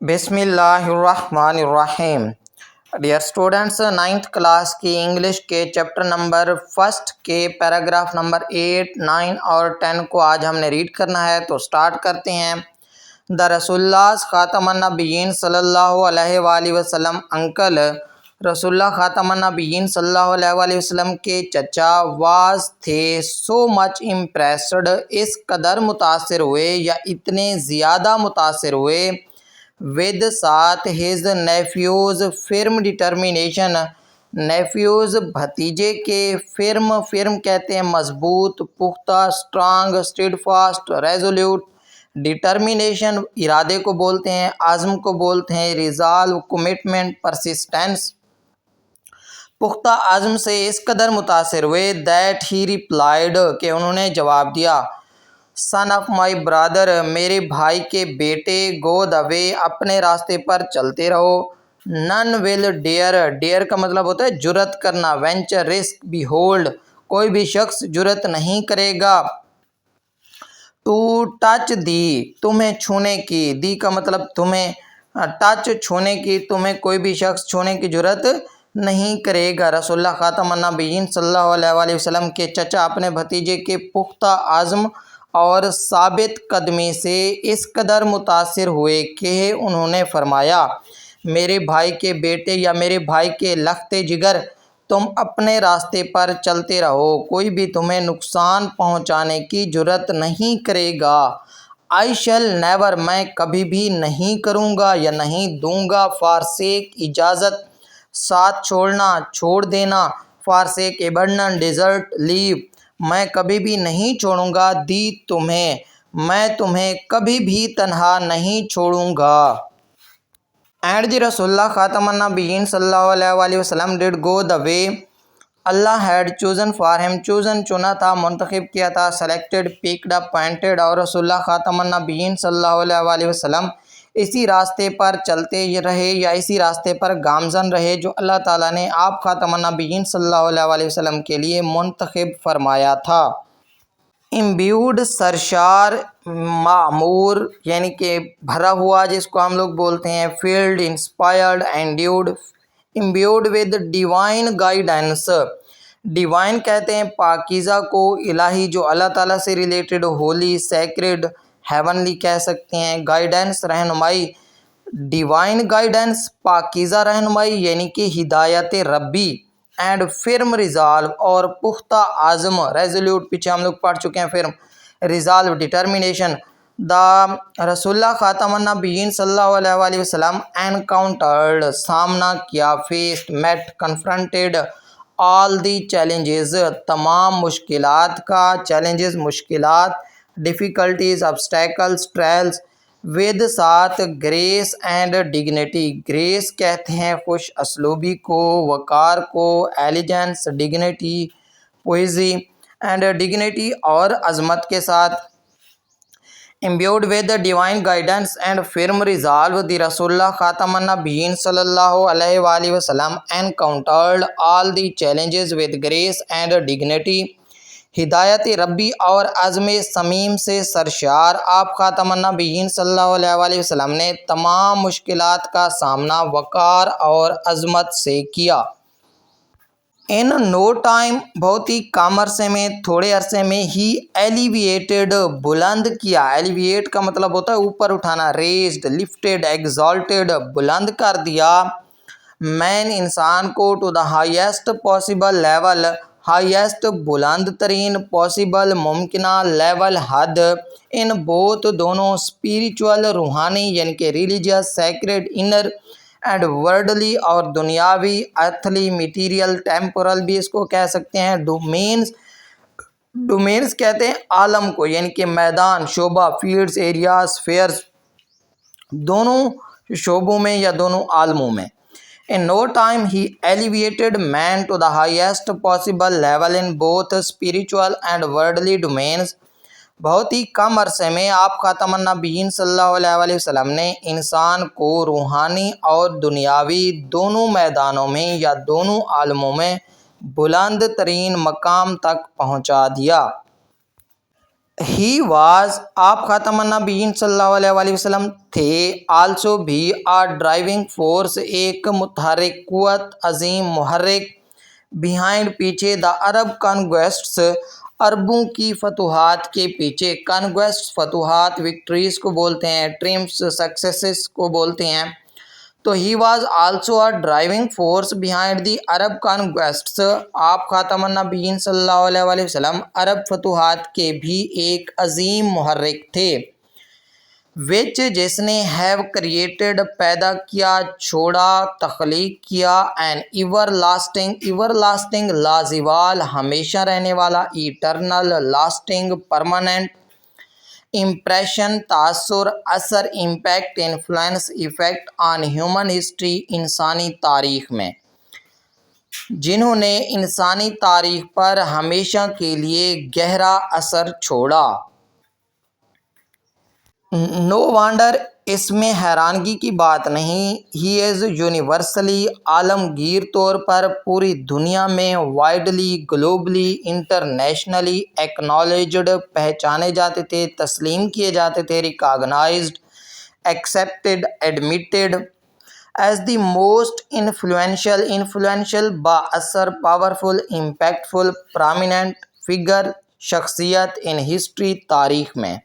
بسم اللہ الرحمن الرحیم۔ ڈیئر اسٹوڈنٹس، 9th کلاس کی انگلش کے چیپٹر نمبر 1 کے پیراگراف نمبر 8، 9 اور 10 کو آج ہم نے ریڈ کرنا ہے، تو سٹارٹ کرتے ہیں۔ دا رسول اللہ خاتم النبیین صلی اللہ علیہ وآلہ وسلم انکل، رسول اللہ خاتم النبیین صلی اللہ علیہ وآلہ وسلم کے چچا واز تھے سو مچ امپریسڈ، اس قدر متاثر ہوئے یا اتنے زیادہ متاثر ہوئے ود ساتھ ہز نیفیوز فرم ڈٹرمینیشن، نیفیوز بھتیجے کے، فرم کہتے ہیں مضبوط، پختہ، strong, stayed fast, resolute, determination ارادے کو بولتے ہیں، عزم کو بولتے ہیں، ریزالو کمٹمنٹ، پرسسٹنس، پختہ عزم سے اس قدر متاثر ہوئے دیٹ ہی ریپلائڈ کہ انہوں نے جواب دیا، سن آف مائی برادر، میرے بھائی کے بیٹے، گو دا وے، اپنے راستے پر چلتے رہو، نن ول ڈیئر، ڈیئر کا مطلب ہوتا ہے جرأت کرنا، وینچر، رسک، بی ہولڈ، کوئی بھی شخص جرأت نہیں کرے گا، ٹو ٹچ دی، تمہیں چھونے کی، دی کا مطلب تمہیں، ٹچ چھونے کی، تمہیں کوئی بھی شخص چھونے کی جرأت نہیں کرے گا۔ رسول اللہ خاتم النبیین صلی اللہ علیہ وآلہ وسلم کے چچا اپنے بھتیجے کے پختہ عزم اور ثابت قدمی سے اس قدر متاثر ہوئے کہ انہوں نے فرمایا، میرے بھائی کے بیٹے یا میرے بھائی کے لخت جگر، تم اپنے راستے پر چلتے رہو، کوئی بھی تمہیں نقصان پہنچانے کی جرأت نہیں کرے گا۔ آئی شیل نیور، میں کبھی بھی نہیں کروں گا یا نہیں دوں گا، فارسیک اجازت، ساتھ چھوڑنا، چھوڑ دینا، فارسیک ابنڈن، ڈیزرٹ، لیو، میں کبھی بھی نہیں چھوڑوں گا، دی تمہیں، میں تمہیں کبھی بھی تنہا نہیں چھوڑوں گا۔ اینڈ دی رسول اللہ خاتم النبیین صلی اللہ علیہ وآلہ وسلم ڈڈ گو دا وے اللہ ہیڈ چوزن فار ہم، چوزن چنا تھا، منتخب کیا تھا، سلیکٹڈ، پکڈ، اپوائنٹڈ، اور رسول اللہ خاتم النبیین صلی اللہ علیہ وآلہ وسلم اسی راستے پر چلتے رہے یا اسی راستے پر گامزن رہے جو اللہ تعالیٰ نے آپ خاتم النبیین صلی اللہ علیہ وآلہ وسلم کے لیے منتخب فرمایا تھا۔ امبیوڈ، سرشار، معمور یعنی کہ بھرا ہوا جس کو ہم لوگ بولتے ہیں، filled, inspired, endowed, imbued with divine guidance, divine کہتے ہیں پاکیزہ کو، الہی جو اللہ تعالیٰ سے ریلیٹڈ، ہولی، سیکرڈ، ہیونلی کہہ سکتے ہیں، گائیڈنس رہنمائی، ڈیوائن گائیڈنس پاکیزہ رہنمائی یعنی کہ ہدایت ربی، اینڈ فرم ریزالو اور پختہ عزم، ریزولیوٹ پیچھے ہم لوگ پڑھ چکے ہیں، فرم، ریزالو ڈٹرمینیشن۔ دا رسول اللہ خاتم النبیین صلی اللہ علیہ وآلہ وسلم انکاؤنٹرڈ، سامنا کیا، faced, met, confronted, all the challenges, تمام مشکلات کا، چیلنجز مشکلات، ڈیفیکلٹیز آبسٹیکلز، ٹرائلز، ود ساتھ گریس اینڈ ڈگنیٹی، گریس کہتے ہیں خوش اسلوبی کو، وقار کو، elegance, dignity poise, and dignity اور عظمت کے ساتھ۔ Imbued with divine guidance and firm resolve, the رسول اللہ خاتم النبیین صلی اللہ علیہ وآلہ وسلم encountered all the challenges with grace and dignity, ہدایت ربی اور عزم صمیم سے سرشار آپ خاتم النبیین صلی اللہ علیہ وآلہ وسلم نے تمام مشکلات کا سامنا وقار اور عظمت سے کیا۔ ان نو ٹائم، بہت ہی کم عرصے میں، تھوڑے عرصے میں، ہی ایلیویٹڈ، بلند کیا، ایلیویٹ کا مطلب ہوتا ہے اوپر اٹھانا، ریزڈ، لفٹڈ، ایگزالٹڈ، بلند کر دیا، مین انسان کو، to the highest possible level, highest بلند ترین، پاسبل ممکنہ، لیول حد، ان بوتھ دونوں، اسپریچول روحانی یعنی کہ ریلیجیس، سیکرڈ انر، اینڈ ورڈلی اور دنیاوی، ارتھلی میٹیریل، ٹیمپورل بھی اس کو کہہ سکتے ہیں، ڈومینز، ڈومینز کہتے ہیں عالم کو یعنی کہ میدان، شعبہ، فیلڈز، ایریاز، فیئرز، دونوں شعبوں میں یا دونوں عالموں میں۔ In no time he elevated man to the highest possible level in both spiritual and worldly domains. بہت ہی کم عرصے میں آپ خاتم النبیین صلی اللہ علیہ وآلہ وسلم نے انسان کو روحانی اور دنیاوی دونوں میدانوں میں یا دونوں عالموں میں بلند ترین مقام تک پہنچا دیا۔ ہی واز آپ خاتم النبیین صلی اللہ علیہ وآلہ وسلم تھے آلسو بھی ڈرائیونگ فورس ایک متحرک قوت عظیم محرک بیہائنڈ پیچھے دا عرب کانگویسٹس عربوں کی فتوحات کے پیچھے کانگویسٹ فتوحات وکٹریز کو بولتے ہیں ٹرمپس سکسیسز کو بولتے ہیں تو he was also driving force behind the Arab conquests آپ خاتم النبیین صلی اللہ علیہ وآلہ وسلم عرب فتوحات کے بھی ایک عظیم محرک تھے وچ جس نے ہیو کریٹڈ پیدا کیا چھوڑا تخلیق کیا این ایور لاسٹنگ لازوال ہمیشہ رہنے والا ایٹرنل لاسٹنگ پرماننٹ امپریشن تاثر اثر impact influence effect on human history انسانی تاریخ میں جنہوں نے انسانی تاریخ پر ہمیشہ کے لیے گہرا اثر چھوڑا۔ نو وانڈر اس میں حیرانگی کی بات نہیں ہی از یونیورسلی عالمگیر طور پر پوری دنیا میں وائڈلی گلوبلی انٹرنیشنلی ایکنالجڈ پہچانے جاتے تھے تسلیم کیے جاتے تھے recognised accepted admitted as the most influential با اثر پاورفل امپیکٹفل پرامیننٹ فگر شخصیت ان ہسٹری تاریخ میں۔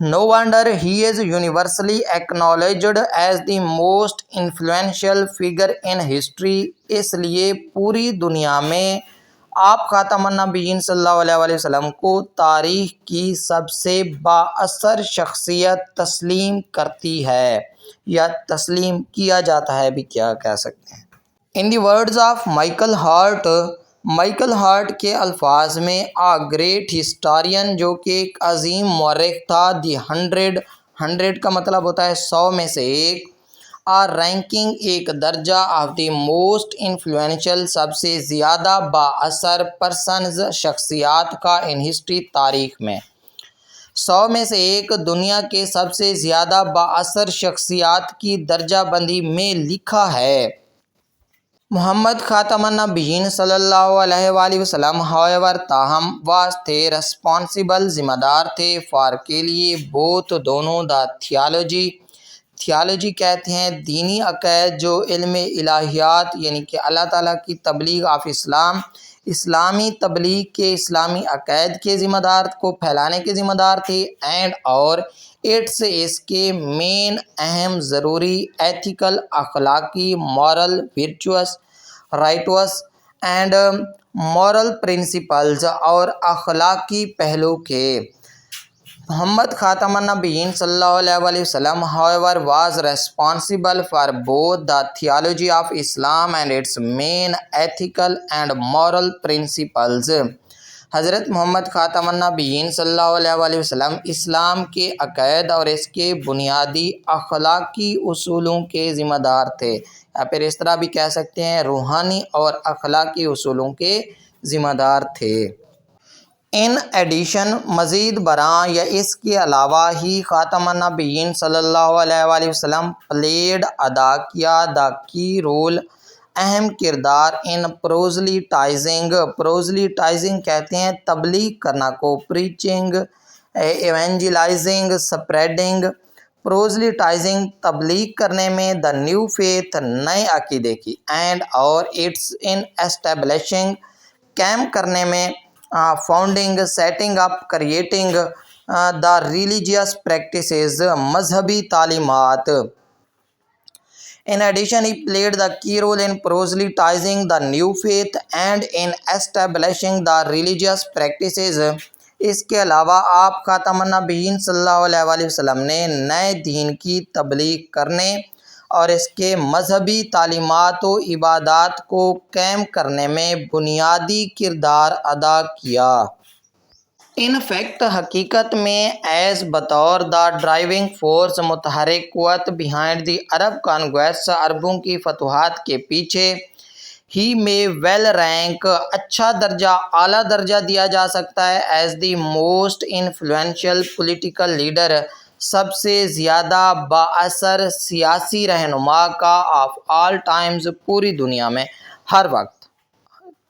No wonder he is universally acknowledged as the most influential figure in history اس لیے پوری دنیا میں آپ خاتم النبیین صلی اللہ علیہ وآلہ وسلم کو تاریخ کی سب سے با اثر شخصیت تسلیم کرتی ہے یا تسلیم کیا جاتا ہے بھی کیا کہہ سکتے ہیں۔ ان دی ورڈز آف مائیکل ہارٹ کے الفاظ میں گریٹ ہسٹورین جو کہ ایک عظیم مورخ تھا دی 100 کا مطلب ہوتا ہے 100 میں سے ایک رینکنگ ایک درجہ آف دی موسٹ انفلوئنشل سب سے زیادہ با اثر پرسنز شخصیات کا ان ہسٹری تاریخ میں 100 میں سے ایک دنیا کے سب سے زیادہ با اثر شخصیات کی درجہ بندی میں لکھا ہے۔ محمد خاتم النبیین صلی اللہ علیہ وآلہ وسلم however تاہم واز تھے رسپانسبل ذمہ دار تھے فار کے لیے بوتھ دونوں دا تھیالوجی کہتے ہیں دینی عقائد جو علم الہیات یعنی کہ اللہ تعالیٰ کی تبلیغ آف اسلام اسلامی تبلیغ کے اسلامی عقائد کے ذمہ دار کو پھیلانے کے ذمہ دار تھے اینڈ اور اٹس اس کے مین اہم ضروری ایتھیکل اخلاقی moral virtuous righteous and moral principles اور اخلاقی پہلو کے محمد خاتم النبیین صلی اللہ علیہ وآلہ وسلم however was responsible for both the theology of Islam and its main ethical and moral principles حضرت محمد خاتم النبیین صلی اللہ علیہ وآلہ وسلم اسلام کے عقائد اور اس کے بنیادی اخلاقی اصولوں کے ذمہ دار تھے یا پھر اس طرح بھی کہہ سکتے ہیں روحانی اور اخلاقی اصولوں کے ذمہ دار تھے۔ ان ایڈیشن مزید برآں یا اس کے علاوہ ہی خاتم النبیین صلی اللہ علیہ وآلہ وسلم پلیڈ ادا کیا دا کی رول اہم کردار ان پروزلیٹائزنگ کہتے ہیں تبلیغ کرنا کو پریچنگ ایونجلائزنگ سپریڈنگ پروزلیٹائزنگ تبلیغ کرنے میں دا نیو فیتھ نئے عقیدے کی اینڈ اور اٹس ان اسٹیبلشنگ قائم کرنے میں founding setting up creating the religious practices مذہبی تعلیمات۔ In addition, he played the key role in proselytizing the new faith and in establishing the religious practices. اس کے علاوہ آپ خاتم النبیین صلی اللہ علیہ وآلہ وسلم نے نئے دین کی تبلیغ کرنے اور اس کے مذہبی تعلیمات و عبادات کو قائم کرنے میں بنیادی کردار ادا کیا۔ ان فیکٹ حقیقت میں ایز بطور دا ڈرائیونگ فورس متحرک قوت بیہائنڈ دی عرب کانگویسٹ عربوں کی فتوحات کے پیچھے ہی میں ویل رینک اچھا درجہ اعلیٰ درجہ دیا جا سکتا ہے as the most influential political leader سب سے زیادہ با اثر سیاسی رہنما کا آف آل ٹائمز پوری دنیا میں ہر وقت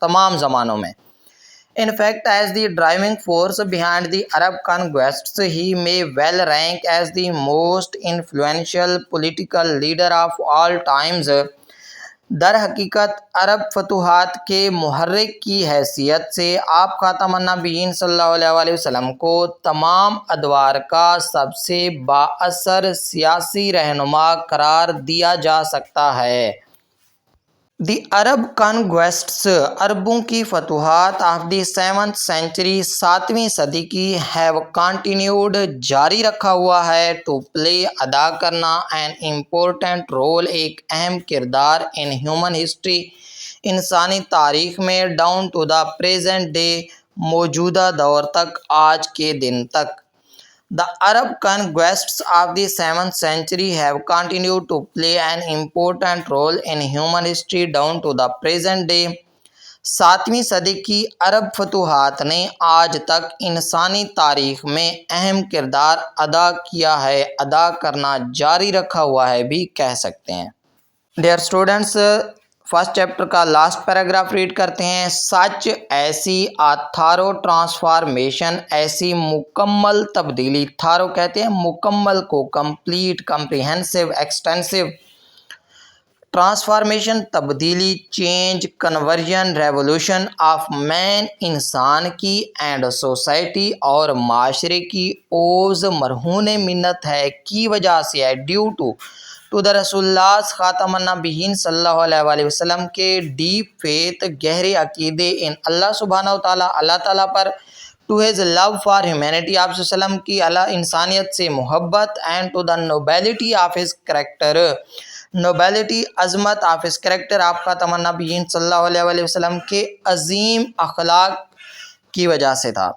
تمام زمانوں میں In fact, as the driving force behind the Arab conquests, he may well rank as the most influential political leader of all times. در حقیقت عرب فتوحات کے محرک کی حیثیت سے آپ خاتم النبیین صلی اللہ علیہ وسلم کو تمام ادوار کا سب سے بااثر سیاسی رہنما قرار دیا جا سکتا ہے۔ دی عرب کانگویسٹس، عربوں کی فتوحات آف دی 7th century، 7ویں صدی کی ہیو کنٹینیوڈ، جاری رکھا ہوا ہے، ٹو پلے، ادا کرنا، این امپورٹنٹ رول، ایک اہم کردار، ان ہیومن ہسٹری، انسانی تاریخ میں، down to the present day, موجودہ دور تک، آج کے دن تک۔ The Arab conquests of the 7th century have continued to play an important role in human history down to the present day۔ 7ویں صدی کی عرب فتوحات نے آج تک انسانی تاریخ میں اہم کردار ادا کیا ہے، ادا کرنا جاری رکھا ہوا ہے بھی کہہ سکتے ہیں۔ ڈیئر اسٹوڈنٹس، فرسٹ چیپٹر کا لاسٹ پیراگراف ریڈ کرتے ہیں۔ سچ، ایسی، تھارو ٹرانسفارمیشن، ایسی مکمل تبدیلی، تھارو کہتے ہیں مکمل کو، کمپلیٹ، کمپریہنسو، ایکسٹینسو، ٹرانسفارمیشن تبدیلی، چینج، کنورژن، ریولوشن آف مین انسان کی، اینڈ سوسائٹی اور معاشرے کی، اوز مرہون منت ہے، کی وجہ سے ہے، ڈیو ٹو دا رسول اللہ خاتم النبیین صلی اللہ علیہ وسلم کے ڈیپ فیتھ، گہرے عقیدے، ان اللہ سبحانہ وتعالیٰ، اللہ تعالیٰ پر، to his love for humanity, آپ صلی اللہ علیہ وسلم کی انسانیت سے محبت، and to the nobility of his character, nobility, عظمت، آف ہز کریکٹر، آپ خاتم النبیین صلی اللہ علیہ وسلم کے عظیم اخلاق کی وجہ سے تھا۔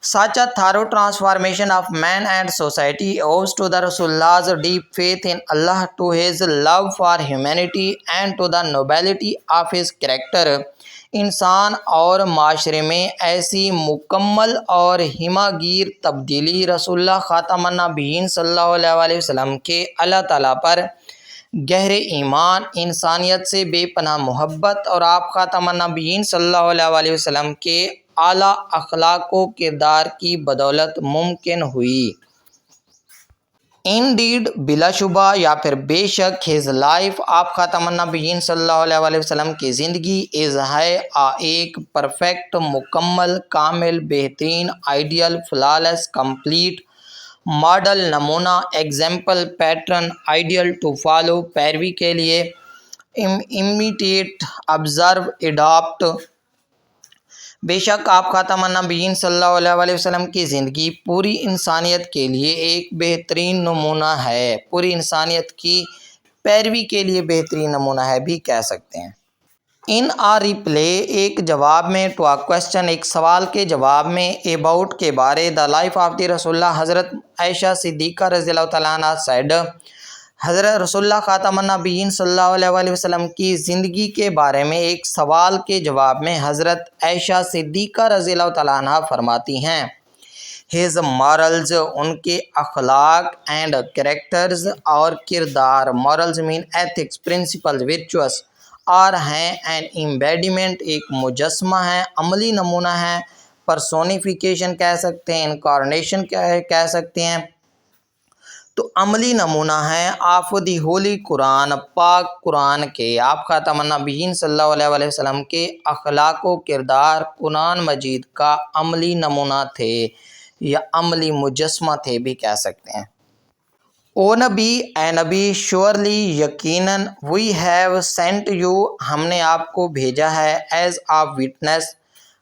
Such a thorough transformation of man and society owes to the Rasulullah's deep faith in Allah, to his love for humanity, and to the nobility of his character۔ انسان اور معاشرے میں ایسی مکمل اور ہمہ گیر تبدیلی رسول اللہ خاتم النبیین صلی اللہ علیہ وسلم کے اللہ تعالیٰ پر گہرے ایمان، انسانیت سے بے پناہ محبت، اور آپ خاتم النبیین صلی اللہ علیہ وسلم کے اعلیٰ اخلاق و کردار کی بدولت ممکن ہوئی۔ انڈیڈ، بلا شبہ یا پھر بے شک، ہز لائف، آپ خاتم النبیین صلی اللہ علیہ وسلم کی زندگی، از ہے ایک پرفیکٹ، مکمل، کامل، بہترین، آئیڈیل، فلالیس، کمپلیٹ، ماڈل، نمونہ، example, pattern, ideal, to follow, پیروی کے لیے، امیٹیٹ، آبزرو، اڈاپٹ۔ بے شک آپ خاتم النبیین صلی اللہ علیہ وسلم کی زندگی پوری انسانیت کے لیے ایک بہترین نمونہ ہے، پوری انسانیت کی پیروی کے لیے بہترین نمونہ ہے بھی کہہ سکتے ہیں۔ ان آ ریپلے، ایک جواب میں، ٹو آ کویسچن، ایک سوال کے جواب میں، اباؤٹ کے بارے، دا لائف آف دی رسول اللہ، حضرت عائشہ صدیقہ رضی اللہ تعالیٰ عنہ سیڈ، حضرت رسول اللہ خاتم النبیین صلی اللہ علیہ وسلم کی زندگی کے بارے میں ایک سوال کے جواب میں حضرت عائشہ صدیقہ رضی اللہ تعالیٰ عنہ فرماتی ہیں، ہز مارلز، ان کے اخلاق، اینڈ کریکٹرز، اور کردار، مارلز مین ایتھکس، پرنسپل، ورچوس، اور ہیں این ایمبیڈیمنٹ، ایک مجسمہ ہے، عملی نمونہ ہے، پرسونیفیکیشن کہہ سکتے ہیں، انکارنیشن کہہ سکتے ہیں، تو عملی نمونہ ہے آف دی ہولی قرآن، پاک قرآن کے، آپ خاتم النبیین صلی اللہ علیہ وسلم کے اخلاق و کردار قرآن مجید کا عملی نمونہ تھے یا عملی مجسمہ تھے بھی کہہ سکتے ہیں۔ او نبی، اے نبی، شیورلی، یقیناً، وی ہیو سینٹ یو، ہم نے آپ کو بھیجا ہے، ایز آ وٹنس،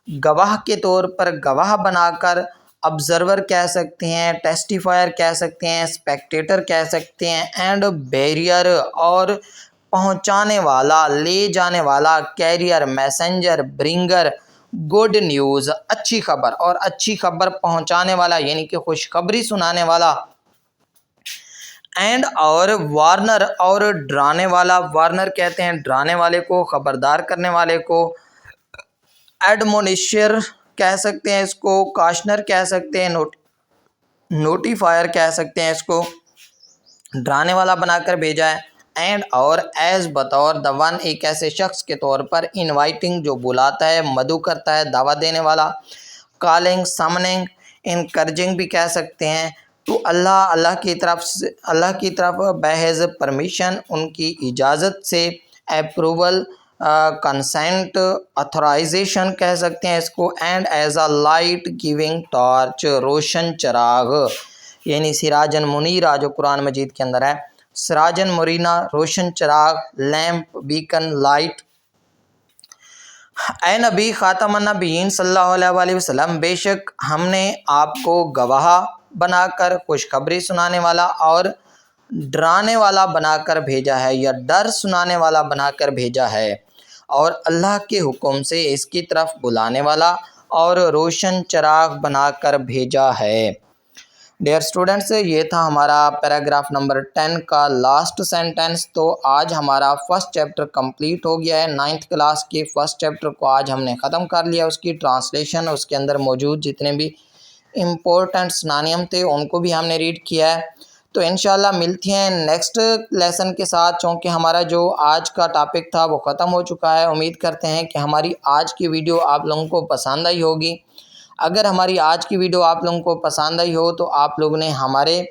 گواہ کے طور پر، گواہ بنا کر، آبزرور کہہ سکتے ہیں، ٹیسٹیفائر کہہ سکتے ہیں، اسپیکٹیٹر کہہ سکتے ہیں، اینڈ بیریئر، اور پہنچانے والا، لے جانے والا، کیریئر، میسنجر، برنگر، گڈ نیوز، اچھی خبر، اور اچھی خبر پہنچانے والا یعنی کہ خوشخبری سنانے والا، اینڈ، اور وارنر، اور ڈرانے والا، وارنر کہتے ہیں ڈرانے والے کو، خبردار کرنے والے کو، ایڈمونیشر کہہ سکتے ہیں اس کو، کاشنر کہہ سکتے ہیں، نوٹیفائر کہہ سکتے ہیں اس کو، ڈرانے والا بنا کر بھیجا ہے، اینڈ اور ایز بطور دا ون ایک ایسے شخص کے طور پر انوائٹنگ جو بلاتا ہے، مدعو کرتا ہے، دعوت دینے والا، کالنگ، سمننگ، انکرجنگ بھی کہہ سکتے ہیں، تو اللہ کی طرف بحیث پرمیشن، ان کی اجازت سے، اپروول، کنسینٹ، اتھورائزیشن کہہ سکتے ہیں اس کو، and as a light giving torch, روشن چراغ، یعنی سراجن منیرہ جو قرآن مجید کے اندر ہے، سراجن مرینہ، روشن چراغ، لیمپ، بیکن، لائٹ۔ اے نبی خاتم النبیین صلی اللہ علیہ وآلہ وسلم، بے شک ہم نے آپ کو گواہ بنا کر، خوشخبری سنانے والا اور ڈرانے والا بنا کر بھیجا ہے، یا ڈر سنانے والا بنا کر بھیجا ہے، اور اللہ کے حکم سے اس کی طرف بلانے والا اور روشن چراغ بنا کر بھیجا ہے۔ ڈیئر اسٹوڈنٹس، یہ تھا ہمارا پیراگراف نمبر 10 کا لاسٹ سینٹنس۔ تو آج ہمارا فرسٹ چیپٹر کمپلیٹ ہو گیا ہے، 9th کلاس کے فرسٹ چیپٹر کو آج ہم نے ختم کر لیا۔ اس کی ٹرانسلیشن، اس کے اندر موجود جتنے بھی امپورٹنٹ سنانیم تھے ان کو بھی ہم نے ریڈ کیا ہے۔ تو انشاءاللہ ملتی ہیں نیکسٹ لیسن کے ساتھ، چونکہ ہمارا جو آج کا ٹاپک تھا وہ ختم ہو چکا ہے۔ امید کرتے ہیں کہ ہماری آج کی ویڈیو آپ لوگوں کو پسند آئی ہوگی۔ اگر ہماری آج کی ویڈیو آپ لوگوں کو پسند آئی ہو تو آپ لوگوں نے ہمارے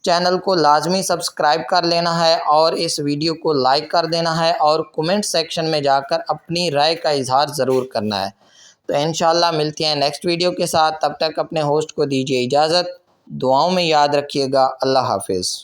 چینل کو لازمی سبسکرائب کر لینا ہے، اور اس ویڈیو کو لائک کر دینا ہے، اور کومنٹ سیکشن میں جا کر اپنی رائے کا اظہار ضرور کرنا ہے۔ تو انشاءاللہ ملتے ہیں نیکسٹ ویڈیو کے ساتھ، تب تک اپنے ہوسٹ کو دیجیے اجازت، دعاؤں میں یاد رکھیے گا۔ اللہ حافظ۔